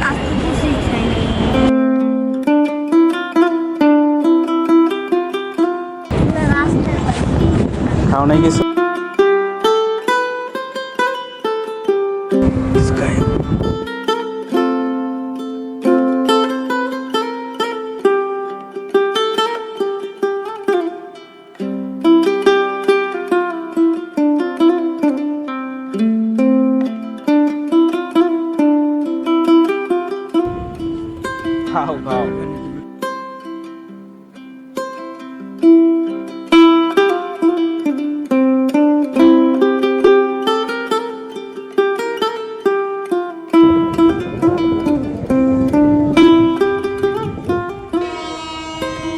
আজকে কিছুই খাইনি। রাস্তায় খাও নাই কিছু? খাও খাও।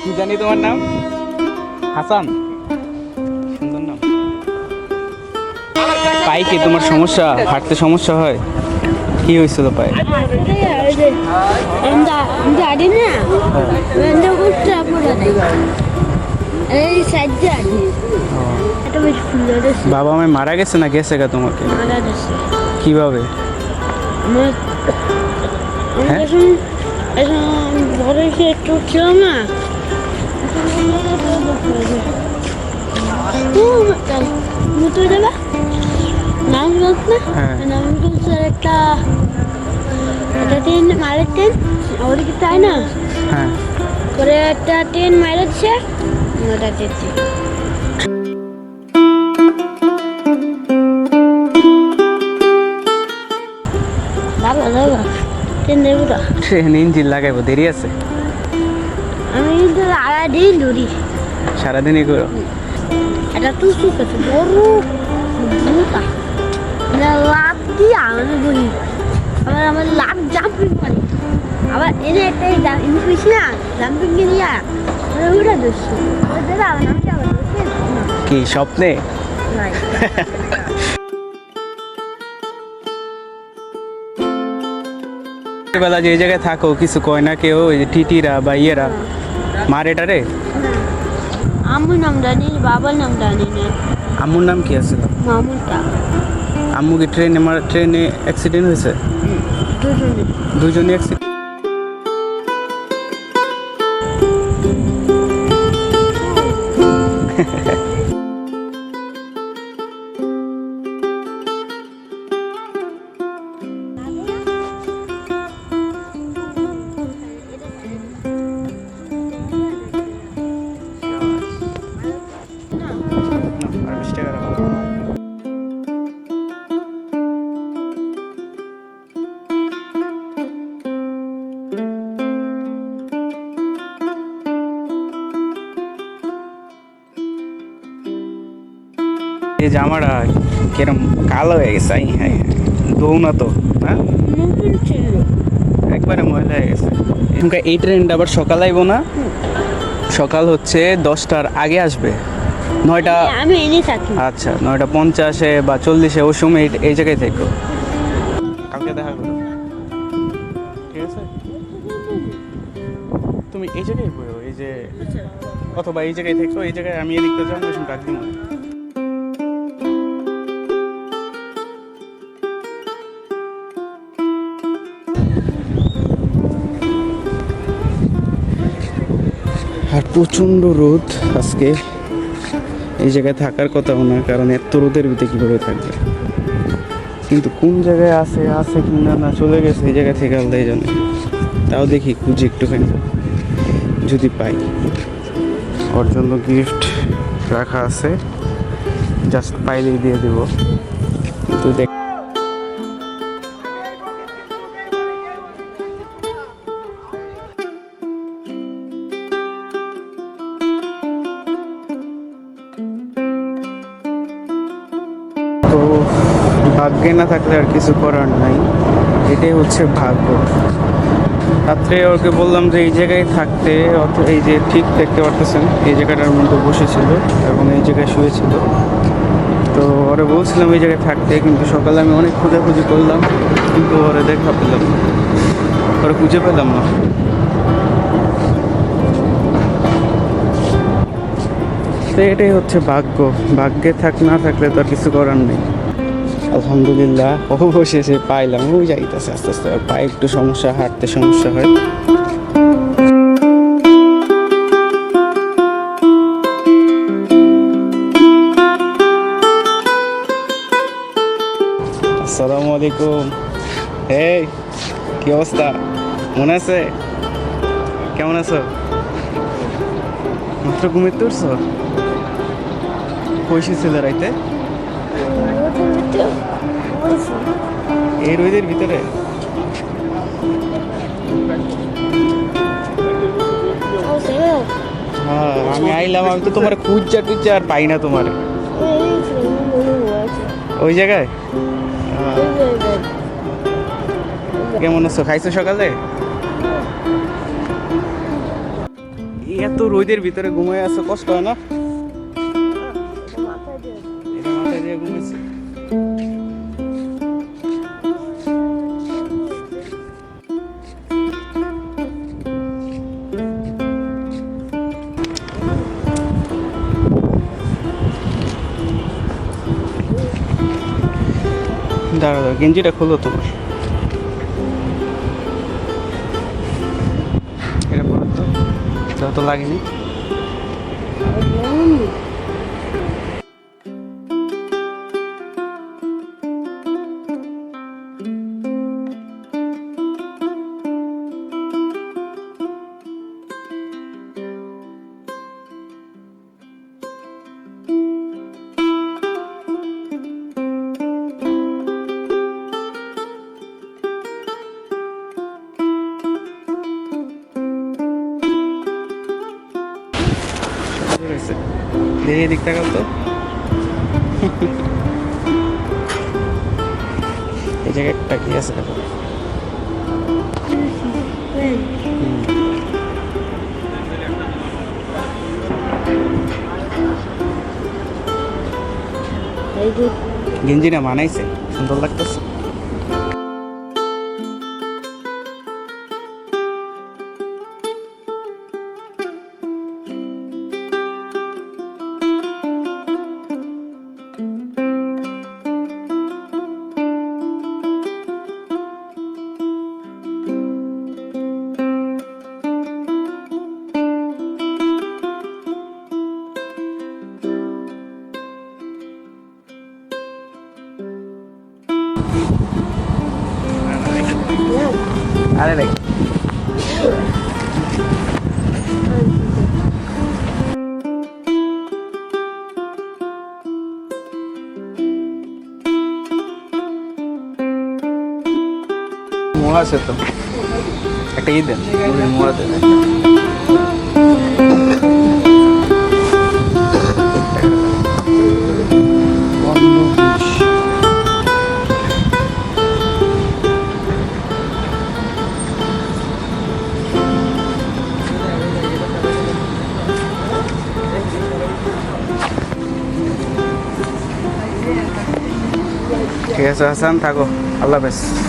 কি জানি তোমার নাম? হাসান, সুন্দর নাম। পায়ে কি তোমার সমস্যা? হাঁটতে সমস্যা হয়? কি হয়েছিল পায়ে? জানি না এই সাইডে আছে এটা বেশ ফুল আছে। বাবা আমি মারা গেছে না গেছে গা তোমাকে? মারা গেছে। কিভাবে? আমার হ্যাঁ? ঘরে এসে একটু ছিলাম না মুতো দেবে নাম বলছ না? হ্যাঁ। নাম বলছে একটা ট্রেন মারের ট্রেন ওদিকে তাই না হ্যাঁ। করে একটা ট্রেন মারা দিচ্ছে ওটা দিচ্ছে। দাদা দাদা ট্রেন দেবো তো। ট্রেন ইঞ্জিন লাগাইবো, দেরি আছে? আমি কিন্তু সারাদিন ধরি। সারাদিনই করো? এটা তো সুখ আছে বড় মোটা লাভ দিয়ে আমি বলি আবার আমার লাভ জাম্পিং করে আবার এনে একটা ইনফিস না জাম্পিং দিয়া ওটা দোষী দাদা আমার নামটা আবার কি স্বপ্নে? নাই বেলা যে জায়গায় থাকো কিছু কয় না কেউ? ওই যে টিটিরা বা ইয়েরা মার এটারে? আম্মুর নাম জানি বাবার নাম জানি না। আম্মুর নাম কি আছে? মামুটা আম্মু কি ট্রেনে অ্যাক্সিডেন্ট হয়েছে? দুজনে দুজনই অ্যাক্সিডেন্ট। এই জামাটা কিরম কালো হয়ে গেছে। হ্যাঁ দৌ না তো না নতুন ছিল একবারে ময়লা হয়ে গেছে। এখনকার এই ট্রেনটা আবার সকাল আইব না? সকাল হচ্ছে 10টার আগে আসবে। 9টা। আমি এনে থাকি। আচ্ছা 9:50 বা 40 ওই সময় এই জায়গায় থেকো। কালকে দেখা করো, ঠিক আছে? তুমি এই জায়গায় বলো, এই যে অথবা এই জায়গায় থেকো, এই জায়গায় আমি এদিকটা যাবো, ওই সময় ডাক দিব। আর প্রচণ্ড রোদ আজকে। এই জায়গায় থাকার কথাও না, কারণ এত রোদের ভিতরে কীভাবে থাকবে। কিন্তু কোন জায়গায় আছে কি না চলে গেছে এই জায়গা থেকে আলাদাই জানে। তাও দেখি খুঁজি একটুখানি যদি পাই। ওর জন্য গিফট রাখা আছে, জাস্ট পাইলেই দিয়ে দেব। কিন্তু দেখ তো ভাগ্যে না থাকলে আর কিছু করার নাই, এটাই হচ্ছে ভাগ্য। রাত্রে ওকে বললাম যে এই জায়গায় থাকতে, এই যে ঠিক দেখতে পারতেছেন এই জায়গাটার মধ্যে বসেছিল এবং এই জায়গায় শুয়েছিল। তো ওরে বলছিলাম এই জায়গায় থাকতে, কিন্তু সকালে আমি অনেক খোঁজাখুঁজি করলাম কিন্তু ওরে দেখা পেলাম না, ওরে খুঁজে পেলাম না। তো এটাই হচ্ছে ভাগ্য, ভাগ্যে না থাকলে তো আর কিছু করার নেই। আলহামদুলিল্লাহ অবশেষে পাইলাম। ওই যাইতেছে আস্তে আস্তে, আর পায়ে একটু সমস্যা, হাঁটতে সমস্যা হয়। আসসালামু আলাইকুম। এই কি অবস্থা, মনে আছে? কেমন আছো? মাত্র ঘুমিয়ে তুলছো? কইসি ছিল রাইতে এই রোদের ভিতরে? হ্যাঁ আমি আইলাম, আমি তো তোমার খুঁজা টুজা আর পাই না তোমার ওই জায়গায়। কেমন আছো? খাইছো সকালে? এত রোদের ভিতরে ঘুমায় আছো, কষ্ট হয় না? এটা মাথায় দিয়ে ঘুমাইছি। দাঁড়া দাঁড়া, গেঞ্জিটা খোলো তোমার। এটা পরে তো যত লাগেনি। দেখি দিক টাকা তো এই জায়গায় একটা কি আছে দেখো। গেঞ্জিটা মানাইছে, সুন্দর লাগতেছে। আরে দেখ মোয়া আছে তো, একটা ই দেন মোয়া দেন। ঠিক আছে হাসান, থাকো, আল্লাহ হাফেজ।